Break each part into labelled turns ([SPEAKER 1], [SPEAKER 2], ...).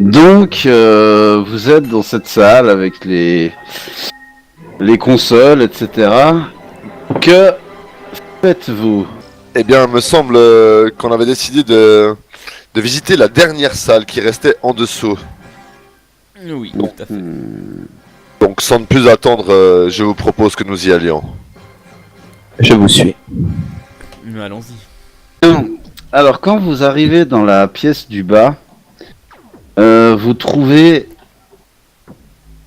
[SPEAKER 1] Donc, vous êtes dans cette salle avec les consoles, etc. Que faites-vous?
[SPEAKER 2] Eh bien, il me semble qu'on avait décidé de visiter la dernière salle qui restait en dessous.
[SPEAKER 3] Oui, tout à fait.
[SPEAKER 2] Donc, sans ne plus attendre, je vous propose que nous y allions.
[SPEAKER 4] Je vous suis.
[SPEAKER 3] Allons-y.
[SPEAKER 1] Alors, quand vous arrivez dans la pièce du bas, vous trouvez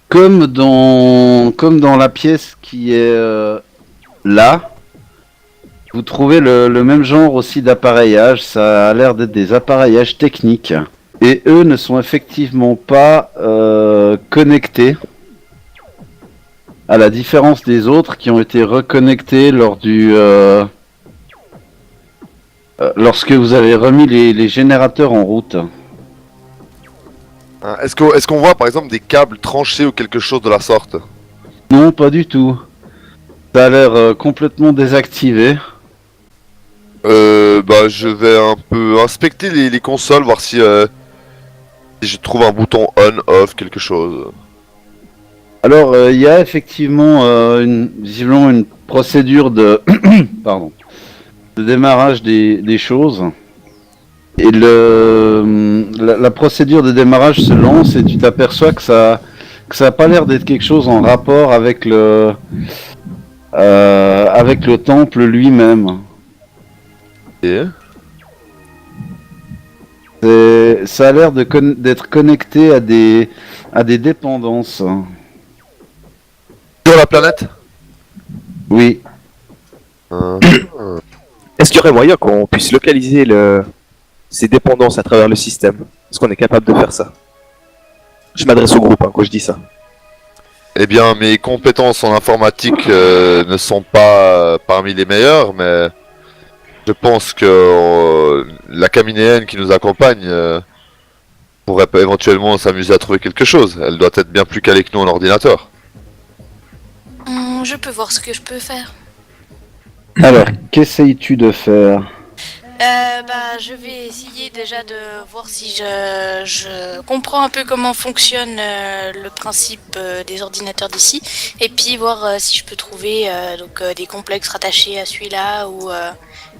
[SPEAKER 1] comme dans la pièce qui est là, vous trouvez le même genre aussi d'appareillage. Ça a l'air d'être des appareillages techniques. Et eux ne sont effectivement pas connectés. À la différence des autres qui ont été reconnectés lorsque vous avez remis les générateurs en route.
[SPEAKER 2] Hein, est-ce qu'on voit par exemple des câbles tranchés ou quelque chose de la sorte?
[SPEAKER 1] Non, pas du tout. Ça a l'air complètement désactivé.
[SPEAKER 2] Je vais un peu inspecter les consoles, voir si je trouve un bouton on/off, quelque chose.
[SPEAKER 1] Alors, il y a effectivement visiblement une procédure de, pardon, de démarrage des choses. Et la procédure de démarrage se lance et tu t'aperçois que ça a pas l'air d'être quelque chose en rapport avec le temple lui-même.
[SPEAKER 2] Et
[SPEAKER 1] Ça a l'air d'être connecté à des dépendances.
[SPEAKER 2] sur la planète?
[SPEAKER 1] Oui.
[SPEAKER 4] Est-ce qu'il y aurait moyen qu'on puisse localiser ces dépendances à travers le système? Est-ce qu'on est capable de faire ça? Je m'adresse au groupe quand je dis ça.
[SPEAKER 2] Eh bien, mes compétences en informatique ne sont pas parmi les meilleures, mais je pense que la caminéenne qui nous accompagne pourrait éventuellement s'amuser à trouver quelque chose. Elle doit être bien plus calée que nous en ordinateur.
[SPEAKER 5] Je peux voir ce que je peux faire.
[SPEAKER 1] Alors, qu'essayes-tu de faire?
[SPEAKER 5] Je vais essayer déjà de voir si je comprends un peu comment fonctionne le principe des ordinateurs d'ici, et puis voir si je peux trouver des complexes rattachés à celui-là ou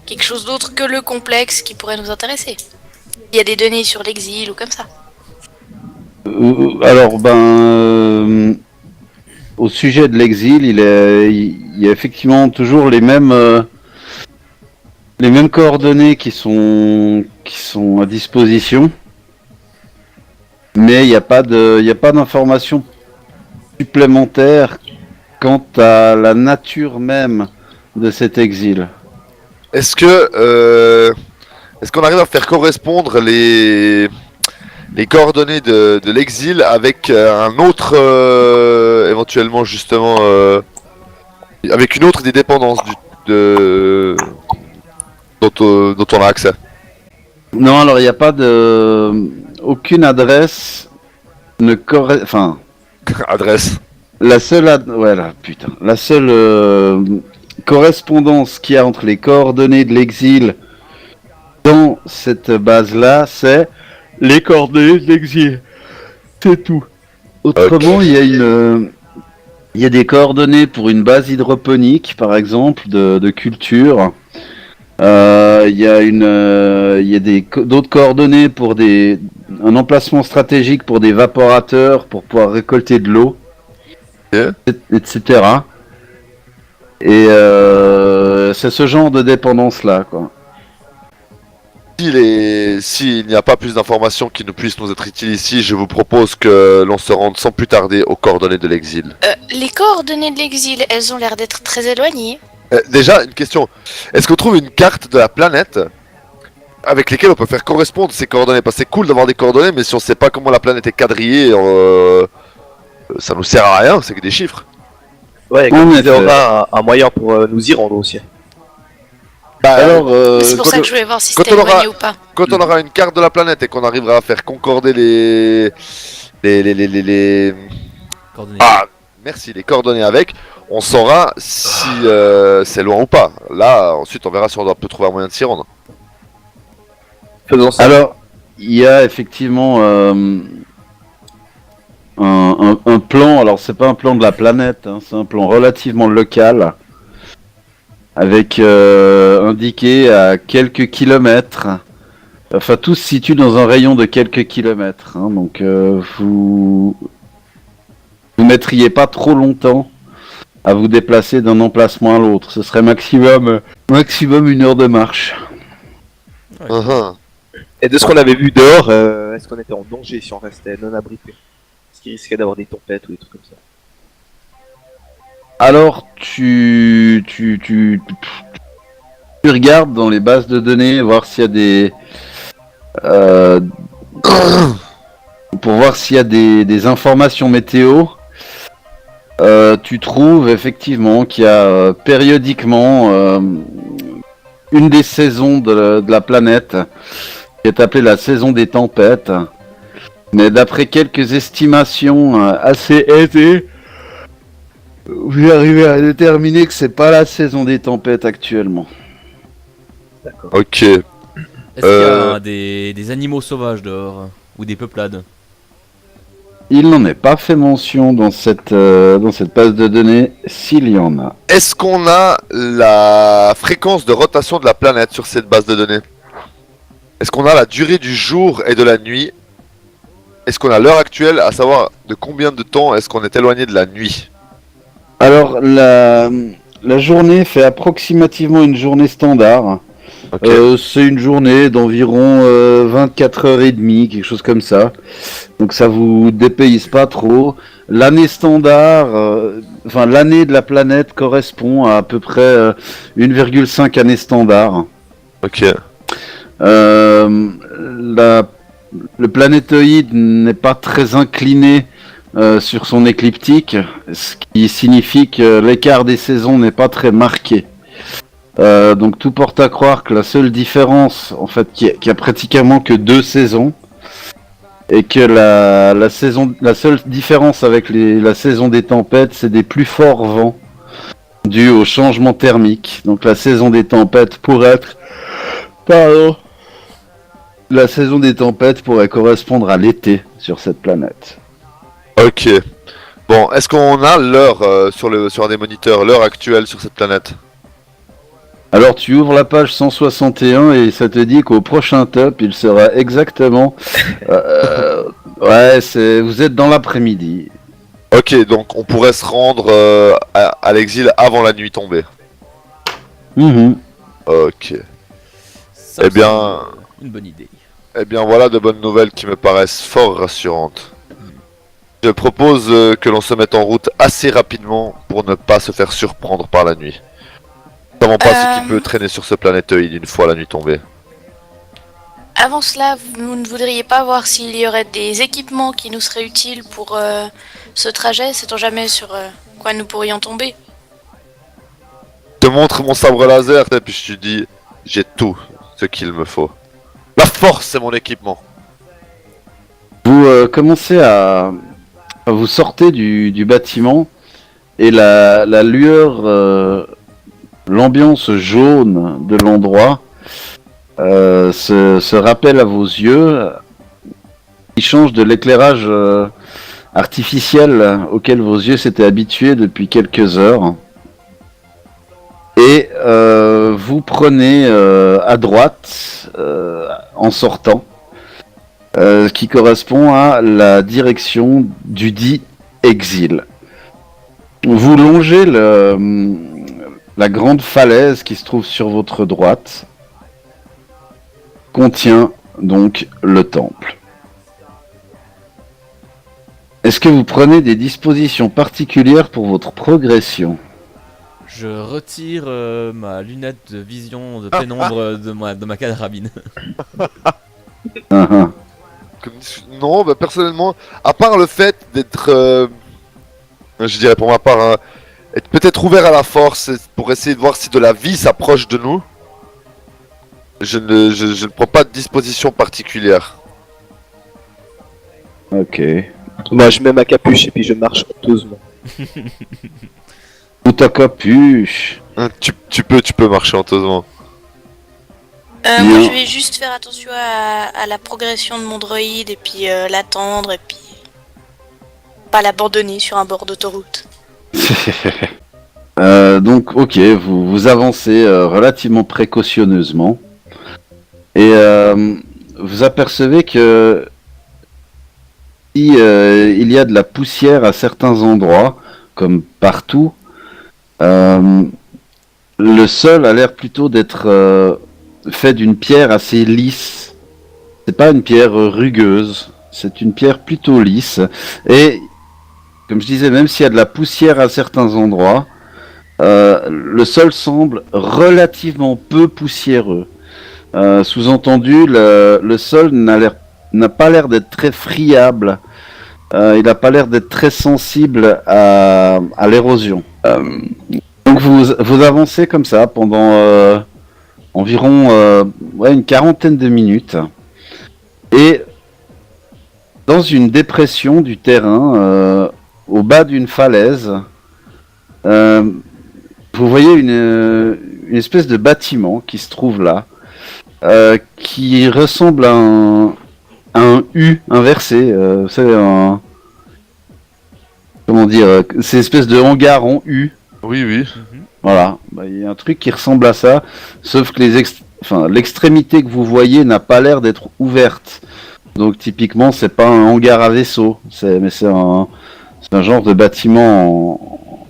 [SPEAKER 5] quelque chose d'autre que le complexe qui pourrait nous intéresser. Il y a des données sur l'exil ou comme ça.
[SPEAKER 1] Alors, au sujet de l'exil, il y a effectivement toujours les mêmes coordonnées qui sont à disposition, mais il n'y a pas d'informations supplémentaires quant à la nature même de cet exil.
[SPEAKER 2] Est-ce qu'on arrive à faire correspondre les coordonnées de l'exil avec un autre éventuellement justement avec une autre des dépendances dont on a accès?
[SPEAKER 1] Non, alors il n'y a pas aucune adresse
[SPEAKER 2] Adresse.
[SPEAKER 1] La seule correspondance qu'il y a entre les coordonnées de l'exil dans cette base-là, c'est les coordonnées de l'exil. C'est tout. Autrement,
[SPEAKER 2] Okay.
[SPEAKER 1] Il y a des coordonnées pour une base hydroponique, par exemple, de culture. Il y a d'autres coordonnées pour un emplacement stratégique pour des vaporateurs pour pouvoir récolter de l'eau,
[SPEAKER 2] Yeah.
[SPEAKER 1] etc. Et c'est ce genre de dépendance là, quoi.
[SPEAKER 2] S'il n'y a pas plus d'informations qui ne puissent nous être utiles ici, je vous propose que l'on se rende sans plus tarder aux coordonnées de l'exil.
[SPEAKER 5] Les coordonnées de l'exil, elles ont l'air d'être très éloignées.
[SPEAKER 2] Déjà, une question. Est-ce qu'on trouve une carte de la planète avec lesquelles on peut faire correspondre ces coordonnées? Parce que c'est cool d'avoir des coordonnées, mais si on sait pas comment la planète est quadrillée, ça nous sert à rien, c'est que des chiffres.
[SPEAKER 4] Ouais, comme il y aura un moyen pour nous y rendre aussi.
[SPEAKER 1] Alors,
[SPEAKER 5] C'est pour ça que je voulais voir si
[SPEAKER 2] quand
[SPEAKER 5] c'était
[SPEAKER 2] on aura-
[SPEAKER 5] éloigné ou pas.
[SPEAKER 2] Quand on aura une carte de la planète et qu'on arrivera à faire concorder les
[SPEAKER 3] Coordonnées.
[SPEAKER 2] Ah, merci, les coordonnées avec, on saura si c'est loin ou pas. Là, ensuite, on verra si on peut trouver un moyen de s'y rendre.
[SPEAKER 4] Faisons ça.
[SPEAKER 1] Alors, il y a effectivement un plan. Alors c'est pas un plan de la planète, hein, c'est un plan relativement local, avec indiqué à quelques kilomètres. Enfin, tout se situe dans un rayon de quelques kilomètres. Hein, donc vous mettriez pas trop longtemps à vous déplacer d'un emplacement à l'autre. Ce serait maximum 1 heure de marche.
[SPEAKER 2] Uhum.
[SPEAKER 4] Et de ce qu'on avait vu dehors, est-ce qu'on était en danger si on restait non abrité? Est-ce qu'il risquait d'avoir des tempêtes ou des trucs comme ça?
[SPEAKER 1] Alors tu regardes dans les bases de données voir s'il y a des pour voir s'il y a des informations météo. Tu trouves effectivement qu'il y a périodiquement une des saisons de la planète qui est appelée la saison des tempêtes. Mais d'après quelques estimations assez aisées, vous arrivez à déterminer que c'est pas la saison des tempêtes actuellement.
[SPEAKER 4] D'accord.
[SPEAKER 2] Ok.
[SPEAKER 3] Est-ce qu'il y a des animaux sauvages dehors? Ou des peuplades?
[SPEAKER 1] Il n'en est pas fait mention dans cette base de données, s'il y en a.
[SPEAKER 2] Est-ce qu'on a la fréquence de rotation de la planète sur cette base de données? Est-ce qu'on a la durée du jour et de la nuit? Est-ce qu'on a l'heure actuelle, à savoir de combien de temps est-ce qu'on est éloigné de la nuit?
[SPEAKER 1] Alors, la journée fait approximativement une journée standard.
[SPEAKER 2] Ok.
[SPEAKER 1] C'est une journée d'environ 24 heures et demie, quelque chose comme ça. Donc ça vous dépayse pas trop. L'année standard, enfin l'année de la planète correspond à peu près 1,5 année standard.
[SPEAKER 2] Ok.
[SPEAKER 1] Le planétoïde n'est pas très incliné sur son écliptique, ce qui signifie que l'écart des saisons n'est pas très marqué. Donc tout porte à croire que la seule différence, en fait, qu'il y a pratiquement que 2 saisons, et que la seule différence avec la saison des tempêtes, c'est des plus forts vents dus au changement thermique. Donc la saison des tempêtes pourrait être, la saison des tempêtes pourrait correspondre à l'été sur cette planète.
[SPEAKER 2] Ok. Bon, est-ce qu'on a l'heure sur des moniteurs, l'heure actuelle sur cette planète?
[SPEAKER 1] Alors tu ouvres la page 161 et ça te dit qu'au prochain top, il sera exactement... vous êtes dans l'après-midi.
[SPEAKER 2] Ok, donc on pourrait se rendre à l'exil avant la nuit tombée.
[SPEAKER 1] Mhm.
[SPEAKER 2] Ok.
[SPEAKER 3] Ça
[SPEAKER 2] Eh
[SPEAKER 3] me
[SPEAKER 2] bien-
[SPEAKER 3] semble une bonne idée.
[SPEAKER 2] Eh bien voilà de bonnes nouvelles qui me paraissent fort rassurantes. Je propose que l'on se mette en route assez rapidement pour ne pas se faire surprendre par la nuit. Nous ne savons pas ce qui peut traîner sur ce planétoïde une fois la nuit tombée.
[SPEAKER 5] Avant cela, vous ne voudriez pas voir s'il y aurait des équipements qui nous seraient utiles pour ce trajet? Sait-on jamais sur quoi nous pourrions tomber?
[SPEAKER 2] Je te montre mon sabre laser et puis je te dis, j'ai tout ce qu'il me faut. La force c'est mon équipement.
[SPEAKER 1] Vous commencez vous sortez du bâtiment et la lueur, l'ambiance jaune de l'endroit se rappelle à vos yeux, qui change de l'éclairage artificiel auquel vos yeux s'étaient habitués depuis quelques heures. Et vous prenez à droite en sortant, qui correspond à la direction du dit exil. Vous longez la grande falaise qui se trouve sur votre droite, contient donc le temple. Est-ce que vous prenez des dispositions particulières pour votre progression?
[SPEAKER 3] Je retire ma lunette de vision de pénombre de ma carabine.
[SPEAKER 2] Non, bah personnellement, à part le fait d'être, je dirais pour ma part, hein, être peut-être ouvert à la force pour essayer de voir si de la vie s'approche de nous, je ne prends pas de disposition particulière.
[SPEAKER 1] Ok.
[SPEAKER 4] Moi, je mets ma capuche et puis je marche honteusement.
[SPEAKER 1] Ou ta capuche.
[SPEAKER 2] Hein, tu peux marcher honteusement.
[SPEAKER 5] Moi,
[SPEAKER 1] Bien.
[SPEAKER 5] je vais juste faire attention à la progression de mon droïde et puis l'attendre et puis... pas l'abandonner sur un bord d'autoroute.
[SPEAKER 1] Donc, ok, vous avancez relativement précautionneusement. Et vous apercevez que si, il y a de la poussière à certains endroits, comme partout, le sol a l'air plutôt d'être fait d'une pierre assez lisse. C'est pas une pierre rugueuse, c'est une pierre plutôt lisse. Et comme je disais, même s'il y a de la poussière à certains endroits, le sol semble relativement peu poussiéreux. Sous-entendu, le sol n'a pas l'air d'être très friable. Il n'a pas l'air d'être très sensible à l'érosion. Donc vous avancez comme ça pendant environ une quarantaine de minutes. Et dans une dépression du terrain, au bas d'une falaise, vous voyez une espèce de bâtiment qui se trouve là, qui ressemble à un U inversé. Vous savez, comment dire, c'est une espèce de hangar en U.
[SPEAKER 2] Oui, oui.
[SPEAKER 1] Voilà, il y a un truc qui ressemble à ça, sauf que l'extrémité que vous voyez n'a pas l'air d'être ouverte. Donc typiquement, c'est pas un hangar à vaisseau, mais c'est un genre de bâtiment,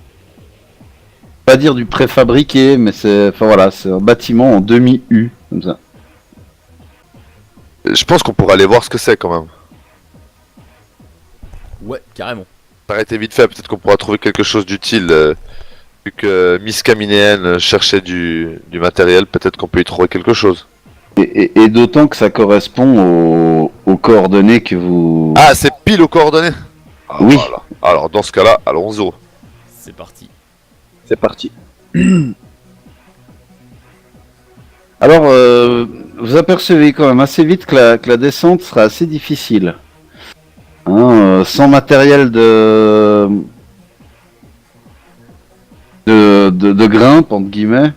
[SPEAKER 1] pas dire du préfabriqué, mais c'est un bâtiment en demi-U comme ça.
[SPEAKER 2] Je pense qu'on pourrait aller voir ce que c'est quand même.
[SPEAKER 3] Ouais, carrément.
[SPEAKER 2] Arrêtez vite fait, peut-être qu'on pourra trouver quelque chose d'utile. Vu que Miss Caminéenne cherchait du matériel, peut-être qu'on peut y trouver quelque chose.
[SPEAKER 1] Et d'autant que ça correspond aux coordonnées que vous...
[SPEAKER 2] Ah, c'est pile aux coordonnées.
[SPEAKER 1] Oui.
[SPEAKER 2] Voilà. Alors dans ce cas-là, allons-y.
[SPEAKER 3] C'est parti.
[SPEAKER 4] C'est parti.
[SPEAKER 1] Alors, vous apercevez quand même assez vite que la descente sera assez difficile. Sans matériel de grimpe, entre guillemets.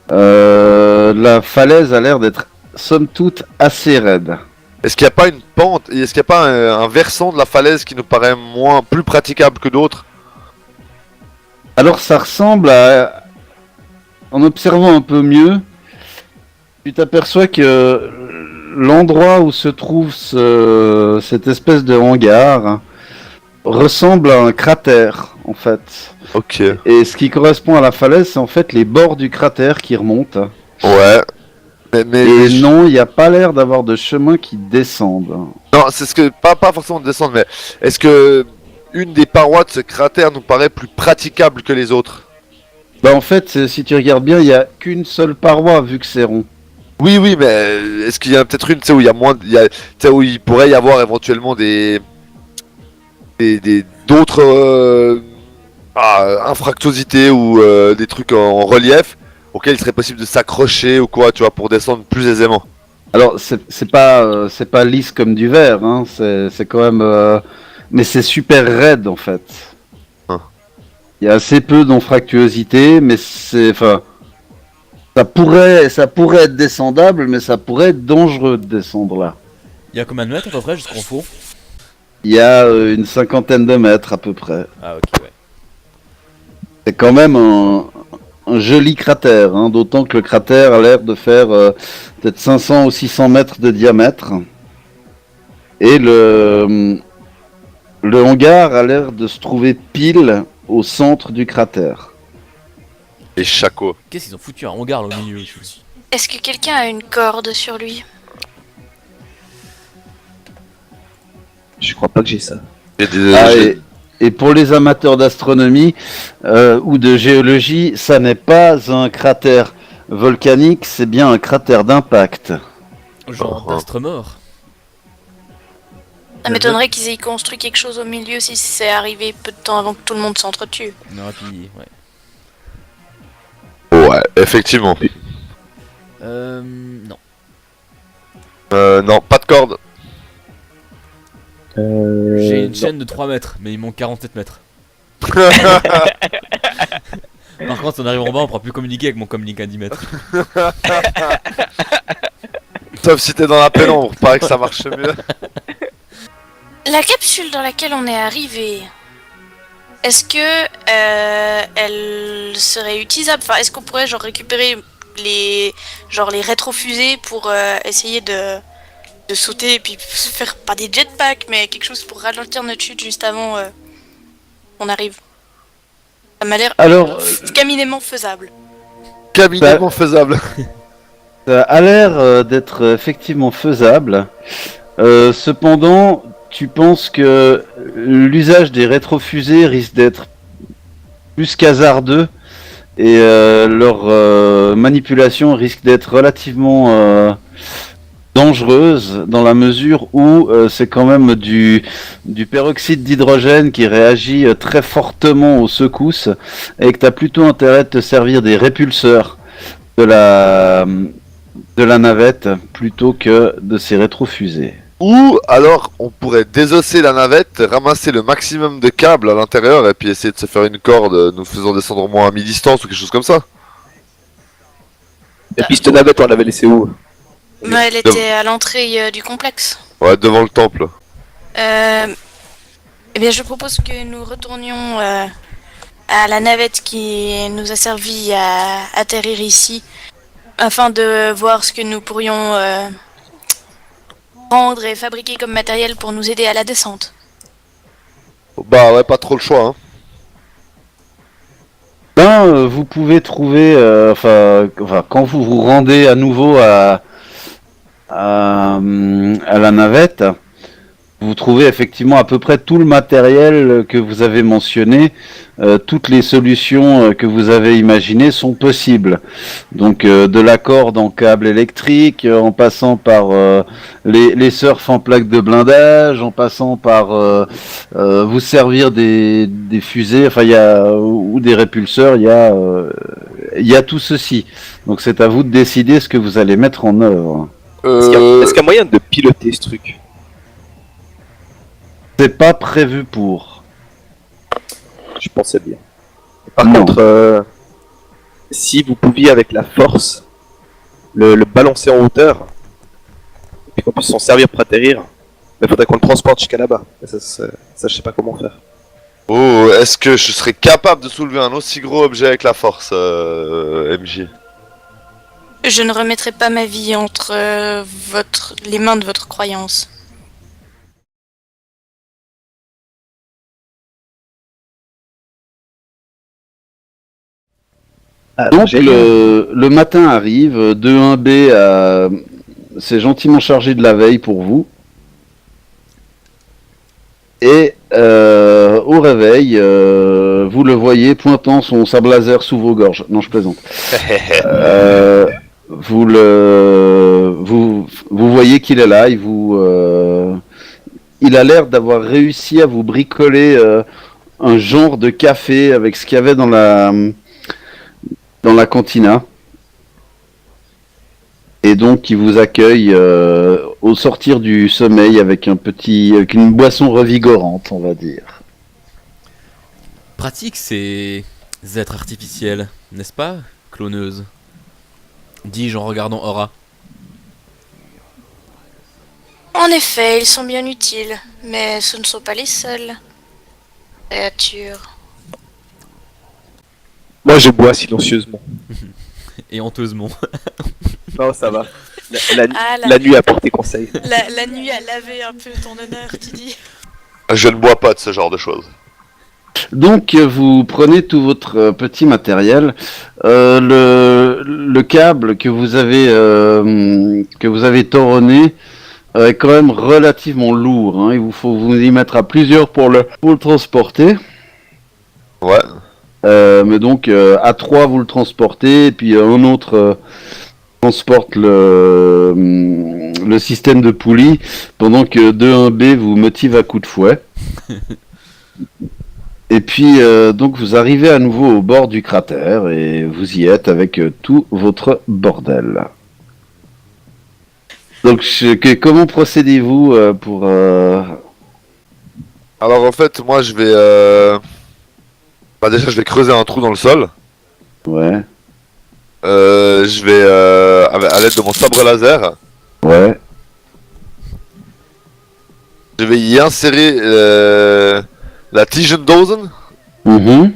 [SPEAKER 1] La falaise a l'air d'être, somme toute, assez raide.
[SPEAKER 2] Est-ce qu'il n'y a pas une pente, est-ce qu'il n'y a pas un versant de la falaise qui nous paraît plus praticable que d'autres?
[SPEAKER 1] Alors, ça ressemble à... En observant un peu mieux, tu t'aperçois que l'endroit où se trouve cette espèce de hangar ressemble à un cratère, en fait.
[SPEAKER 2] Ok.
[SPEAKER 1] Et ce qui correspond à la falaise, c'est en fait les bords du cratère qui remontent.
[SPEAKER 2] Ouais. Mais
[SPEAKER 1] Et non, il n'y a pas l'air d'avoir de chemin qui descendent.
[SPEAKER 2] non, c'est ce que pas forcément de descendre, mais est-ce que une des parois de ce cratère nous paraît plus praticable que les autres?
[SPEAKER 1] Bah en fait, si tu regardes bien, il n'y a qu'une seule paroi vu que c'est rond.
[SPEAKER 2] Oui, oui, mais est-ce qu'il y a peut-être une, tu sais, où il y a moins, tu sais, où il pourrait y avoir éventuellement d'autres infractuosités ou des trucs en relief auxquels il serait possible de s'accrocher ou quoi, tu vois, pour descendre plus aisément.
[SPEAKER 1] Alors c'est pas lisse comme du verre, hein. C'est quand même, mais c'est super raide en fait.
[SPEAKER 2] Hein.
[SPEAKER 1] Il y a assez peu d'anfractuosité, mais ça pourrait être descendable, mais ça pourrait être dangereux de descendre là.
[SPEAKER 3] Il y a combien de mètres à peu près jusqu'en fond?
[SPEAKER 1] Il y a une 50aine de mètres à peu près.
[SPEAKER 3] Ah ok, ouais.
[SPEAKER 1] C'est quand même un joli cratère, hein, d'autant que le cratère a l'air de faire peut-être 500 ou 600 mètres de diamètre. Et le hangar a l'air de se trouver pile au centre du cratère.
[SPEAKER 2] Et Chaco.
[SPEAKER 3] Qu'est-ce qu'ils ont foutu un hangar là au milieu aussi?
[SPEAKER 5] Est-ce que quelqu'un a une corde sur lui?
[SPEAKER 4] Je crois pas que j'ai ça.
[SPEAKER 1] Et pour les amateurs d'astronomie ou de géologie, ça n'est pas un cratère volcanique, c'est bien un cratère d'impact.
[SPEAKER 3] Genre d'astre mort.
[SPEAKER 5] Ça m'étonnerait qu'ils aient construit quelque chose au milieu si c'est arrivé peu de temps avant que tout le monde s'entretue.
[SPEAKER 3] Non, puis ouais.
[SPEAKER 2] Ouais, effectivement.
[SPEAKER 3] Non.
[SPEAKER 2] Non, pas de corde.
[SPEAKER 3] J'ai une
[SPEAKER 4] non.
[SPEAKER 3] chaîne de 3 mètres, mais il manque 47 mètres. Par contre, si on arrive en bas, on pourra plus communiquer avec mon communique à 10 mètres.
[SPEAKER 2] Sauf si t'es dans la pénombre, paraît que ça marche mieux.
[SPEAKER 5] La capsule dans laquelle on est arrivé, est-ce que elle serait utilisable? Enfin, est-ce qu'on pourrait genre récupérer les rétrofusées pour essayer de sauter et puis faire pas des jetpacks, mais quelque chose pour ralentir notre chute juste avant qu'on arrive? Ça m'a l'air
[SPEAKER 1] Alors,
[SPEAKER 5] caminément faisable.
[SPEAKER 2] Caminement faisable.
[SPEAKER 1] ça a l'air d'être effectivement faisable. Cependant, tu penses que l'usage des rétrofusées risque d'être plus qu'hasardeux et leur manipulation risque d'être relativement dangereuse dans la mesure où c'est quand même du peroxyde d'hydrogène qui réagit très fortement aux secousses et que tu as plutôt intérêt de te servir des répulseurs de la navette plutôt que de ces rétrofusées.
[SPEAKER 2] Ou alors on pourrait désosser la navette, ramasser le maximum de câbles à l'intérieur et puis essayer de se faire une corde nous faisant descendre au moins à mi-distance ou quelque chose comme ça.
[SPEAKER 4] La piste navette, on l'avait laissée où?
[SPEAKER 5] Mais elle était à l'entrée du complexe.
[SPEAKER 2] Ouais, devant le temple.
[SPEAKER 5] Eh bien, je propose que nous retournions à la navette qui nous a servi à atterrir ici, afin de voir ce que nous pourrions prendre et fabriquer comme matériel pour nous aider à la descente.
[SPEAKER 2] Bah ouais, pas trop le choix, hein.
[SPEAKER 1] Vous pouvez trouver, quand vous vous rendez à nouveau à la navette, vous trouvez effectivement à peu près tout le matériel que vous avez mentionné. Toutes les solutions que vous avez imaginées sont possibles. Donc de la corde en câble électrique, en passant par les surfs en plaques de blindage, en passant par vous servir des fusées, ou des répulseurs, il y a tout ceci. Donc c'est à vous de décider ce que vous allez mettre en œuvre.
[SPEAKER 4] Est-ce qu'il y a moyen de piloter ce truc?
[SPEAKER 1] C'est pas prévu pour.
[SPEAKER 4] Je pensais bien. Par
[SPEAKER 1] Non.
[SPEAKER 4] contre, si vous pouviez avec la force le balancer en hauteur, et qu'on puisse s'en servir pour atterrir, il faudrait qu'on le transporte jusqu'à là-bas. Ça, je sais pas comment faire.
[SPEAKER 2] Oh, est-ce que je serais capable de soulever un aussi gros objet avec la force, MJ?
[SPEAKER 5] Je ne remettrai pas ma vie entre les mains de votre croyance.
[SPEAKER 1] Donc le matin arrive, 2-1B s'est gentiment chargé de la veille pour vous. Et au réveil, vous le voyez pointant son sabre laser sous vos gorges. Non, je plaisante. Vous voyez qu'il est là. Il a l'air d'avoir réussi à vous bricoler un genre de café avec ce qu'il y avait dans la cantina. Et donc il vous accueille au sortir du sommeil avec une boisson revigorante, on va dire.
[SPEAKER 3] Pratique ces êtres artificiels, n'est-ce pas, cloneuse? Dis-je en regardant Aura.
[SPEAKER 5] En effet, ils sont bien utiles, mais ce ne sont pas les seules créatures.
[SPEAKER 4] Moi, je bois silencieusement.
[SPEAKER 3] Et honteusement.
[SPEAKER 4] Non, ça va.
[SPEAKER 5] Ah,
[SPEAKER 4] La nuit a porté conseil.
[SPEAKER 5] la nuit a lavé un peu ton honneur, tu dis.
[SPEAKER 2] Je ne bois pas de ce genre de choses.
[SPEAKER 1] Donc vous prenez tout votre petit matériel, le câble que vous avez toronné est quand même relativement lourd, hein. Il vous faut vous y mettre à plusieurs pour le transporter.
[SPEAKER 2] Ouais.
[SPEAKER 1] Mais donc à 3 vous le transportez et puis un autre transporte le système de poulie pendant que 2-1B vous motive à coups de fouet. Et puis donc vous arrivez à nouveau au bord du cratère et vous y êtes avec tout votre bordel. Donc comment procédez-vous pour
[SPEAKER 2] Alors en fait, moi je vais... Bah déjà je vais creuser un trou dans le sol.
[SPEAKER 1] Ouais,
[SPEAKER 2] Je vais, à l'aide de mon sabre laser,
[SPEAKER 1] ouais,
[SPEAKER 2] Je vais y insérer la Tigendosen.
[SPEAKER 1] Mhm.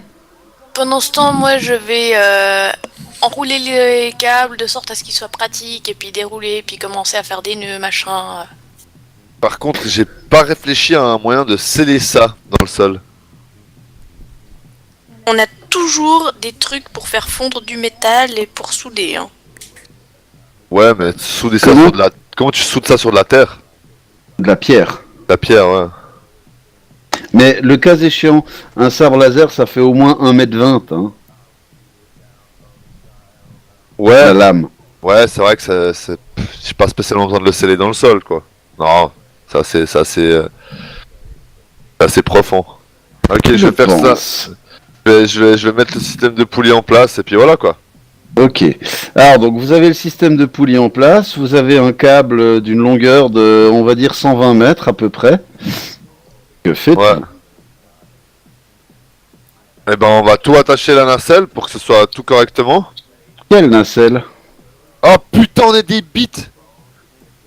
[SPEAKER 5] Pendant ce temps, moi, je vais enrouler les câbles de sorte à ce qu'ils soient pratiques, et puis dérouler, puis commencer à faire des nœuds, machin.
[SPEAKER 2] Par contre, j'ai pas réfléchi à un moyen de sceller ça dans le sol.
[SPEAKER 5] On a toujours des trucs pour faire fondre du métal et pour souder. Hein.
[SPEAKER 2] Ouais, mais souder ça
[SPEAKER 1] Comment
[SPEAKER 2] sur de la... Comment tu soudes ça sur de la terre?
[SPEAKER 1] De la pierre.
[SPEAKER 2] La pierre, ouais.
[SPEAKER 1] Mais le cas échéant, un sabre laser, ça fait au moins 1m20, hein, la
[SPEAKER 2] Ouais,
[SPEAKER 1] lame.
[SPEAKER 2] ouais, c'est vrai que j'ai pas spécialement besoin de le sceller dans le sol, quoi. Non, c'est assez profond. Ok, je vais faire ça.
[SPEAKER 1] pense.
[SPEAKER 2] Je vais mettre le système de poulie en place et puis voilà quoi.
[SPEAKER 1] Ok. Alors, donc, vous avez le système de poulie en place. Vous avez un câble d'une longueur de, on va dire, 120 mètres à peu près. Que faites-vous?
[SPEAKER 2] Ouais. Et ben on va tout attacher à la nacelle pour que ce soit tout correctement.
[SPEAKER 1] Quelle nacelle?
[SPEAKER 2] Oh putain, on est des bites.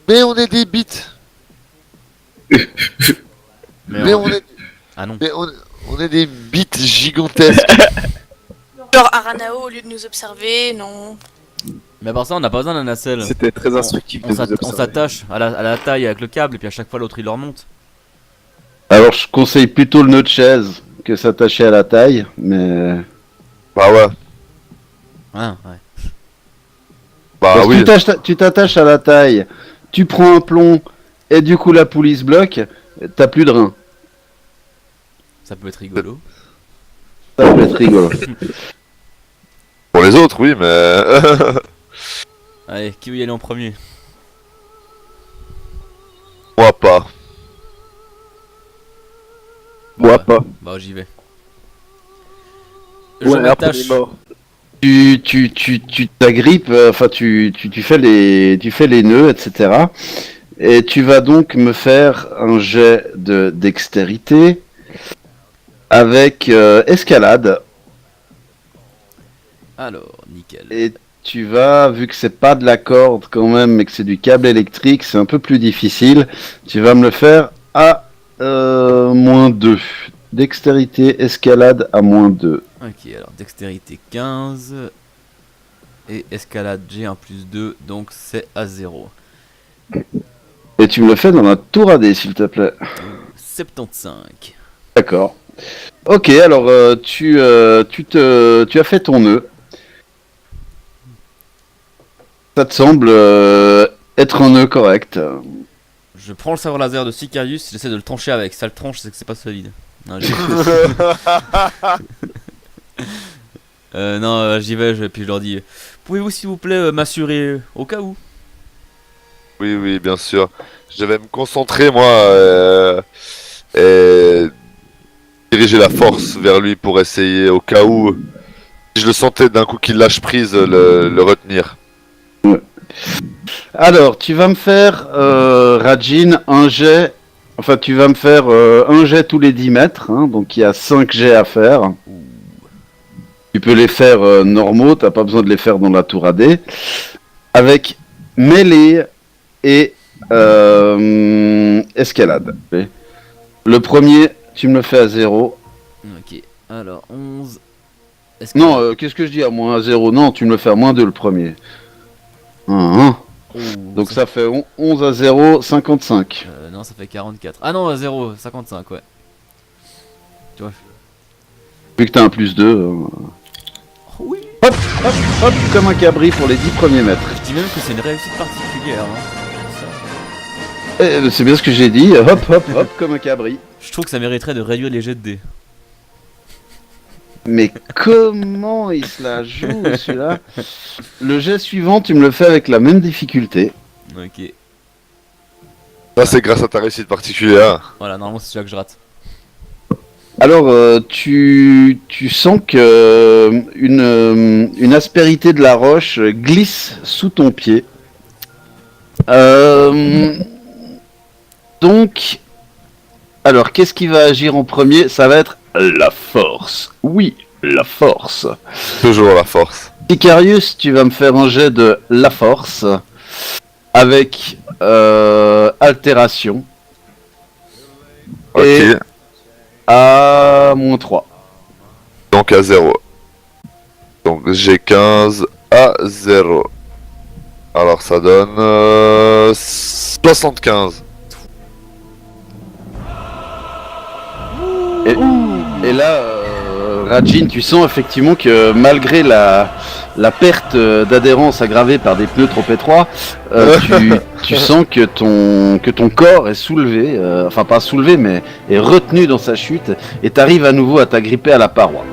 [SPEAKER 2] Mais on est des bites. Mais on est,
[SPEAKER 3] Ah non.
[SPEAKER 2] mais on est des bites gigantesques.
[SPEAKER 5] Genre Aranao, au lieu de nous observer, non.
[SPEAKER 3] Mais par ça, on n'a pas besoin d'un nacelle.
[SPEAKER 4] C'était très instructif de vous
[SPEAKER 3] On
[SPEAKER 4] observer.
[SPEAKER 3] s'attache à la taille avec le câble et puis à chaque fois l'autre il le remonte.
[SPEAKER 1] Alors, je conseille plutôt le nœud de chaise que s'attacher à la taille, mais...
[SPEAKER 2] Bah ouais.
[SPEAKER 3] Ah, ouais.
[SPEAKER 2] Bah
[SPEAKER 1] Parce que
[SPEAKER 2] oui.
[SPEAKER 1] tu t'attaches à la taille, tu prends un plomb, et du coup la poulie se bloque, t'as plus de rein.
[SPEAKER 3] Ça peut être rigolo.
[SPEAKER 1] Ça peut être rigolo.
[SPEAKER 2] Pour les autres, oui, mais.
[SPEAKER 3] Allez, qui veut y aller en premier?
[SPEAKER 2] Moi pas.
[SPEAKER 4] Moi pas.
[SPEAKER 3] Bah j'y vais. Je
[SPEAKER 4] Ouais, après
[SPEAKER 3] m'attache.
[SPEAKER 4] il est mort.
[SPEAKER 1] Tu t'agrippes, enfin tu fais les nœuds, etc. Et tu vas donc me faire un jet de dextérité avec escalade.
[SPEAKER 3] Alors, nickel.
[SPEAKER 1] Et tu vas, vu que c'est pas de la corde quand même, mais que c'est du câble électrique, c'est un peu plus difficile. Tu vas me le faire à -2. Dextérité, escalade à -2.
[SPEAKER 3] Ok, alors dextérité 15. Et escalade G 1 plus 2, donc c'est à 0.
[SPEAKER 1] Et tu me le fais dans la tour AD, s'il te plaît.
[SPEAKER 3] 75.
[SPEAKER 1] D'accord. Ok, alors tu as fait ton nœud. Ça te semble être un nœud correct.
[SPEAKER 3] Je prends le sabre laser de Sicarius, j'essaie de le trancher avec. Si ça le tranche, c'est que c'est pas solide. Non, j'y vais, puis je leur dis pouvez-vous s'il vous plaît m'assurer au cas où?
[SPEAKER 2] Oui, oui, bien sûr. Je vais me concentrer, moi, et diriger la force vers lui pour essayer, au cas où, si je le sentais d'un coup qu'il lâche prise, le retenir.
[SPEAKER 1] Alors, tu vas me faire, Rajin, un jet. Enfin, tu vas me faire un jet tous les 10 mètres. Hein, donc, il y a 5 jets à faire. Tu peux les faire normaux, t'as pas besoin de les faire dans la tour AD. Avec mêlée et escalade. Le premier, tu me le fais à 0.
[SPEAKER 3] Ok, alors 11.
[SPEAKER 1] Non, qu'est-ce que je dis à -0? Non, tu me le fais à -2 le premier. Hein. Donc ça fait 11 à 0, 55.
[SPEAKER 3] Non, ça fait 44. Ah non, à 0, 55, ouais. Tu vois.
[SPEAKER 1] Vu que t'as un +2.
[SPEAKER 3] Oui.
[SPEAKER 1] Hop, hop, hop, comme un cabri pour les 10 premiers mètres.
[SPEAKER 3] Je dis même que c'est une réussite particulière. Hein.
[SPEAKER 1] C'est bien ce que j'ai dit. Hop, hop, hop, comme un cabri.
[SPEAKER 3] Je trouve que ça mériterait de réduire les jets de dés.
[SPEAKER 1] Mais comment il se la joue celui-là? Le jet suivant, tu me le fais avec la même difficulté.
[SPEAKER 3] Ok.
[SPEAKER 2] Ça, c'est grâce à ta réussite particulière.
[SPEAKER 3] Voilà, normalement c'est celui-là que je rate.
[SPEAKER 1] Alors, tu sens que une aspérité de la roche glisse sous ton pied. Donc, alors, qu'est-ce qui va agir en premier? Ça va être la force. Oui, la force.
[SPEAKER 2] Toujours la force.
[SPEAKER 1] Icarius, tu vas me faire un jet de la force avec altération.
[SPEAKER 2] Ok,
[SPEAKER 1] Et à -3.
[SPEAKER 2] donc à 0. Donc j'ai 15 à 0. Alors ça donne 75.
[SPEAKER 1] Et là, Rajin, tu sens effectivement que malgré la perte d'adhérence aggravée par des pneus trop étroits, tu sens que ton corps est soulevé, enfin pas soulevé, mais est retenu dans sa chute, et t'arrives à nouveau à t'agripper à la paroi.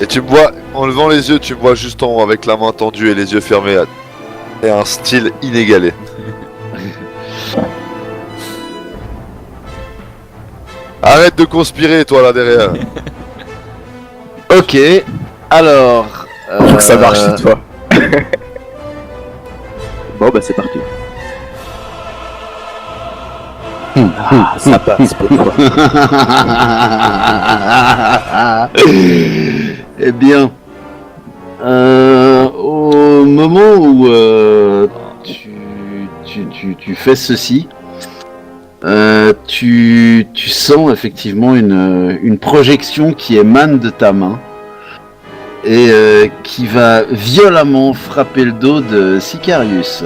[SPEAKER 2] Et tu me vois, en levant les yeux, tu me vois juste en haut avec la main tendue et les yeux fermés. Et un style inégalé. Arrête de conspirer, toi, là derrière.
[SPEAKER 1] Ok, alors...
[SPEAKER 4] Faut que ça marche cette fois. Bon bah c'est parti. Ah, ça passe pour une fois.
[SPEAKER 1] Eh bien, au moment où tu fais ceci, tu sens effectivement une projection qui émane de ta main et qui va violemment frapper le dos de Sicarius.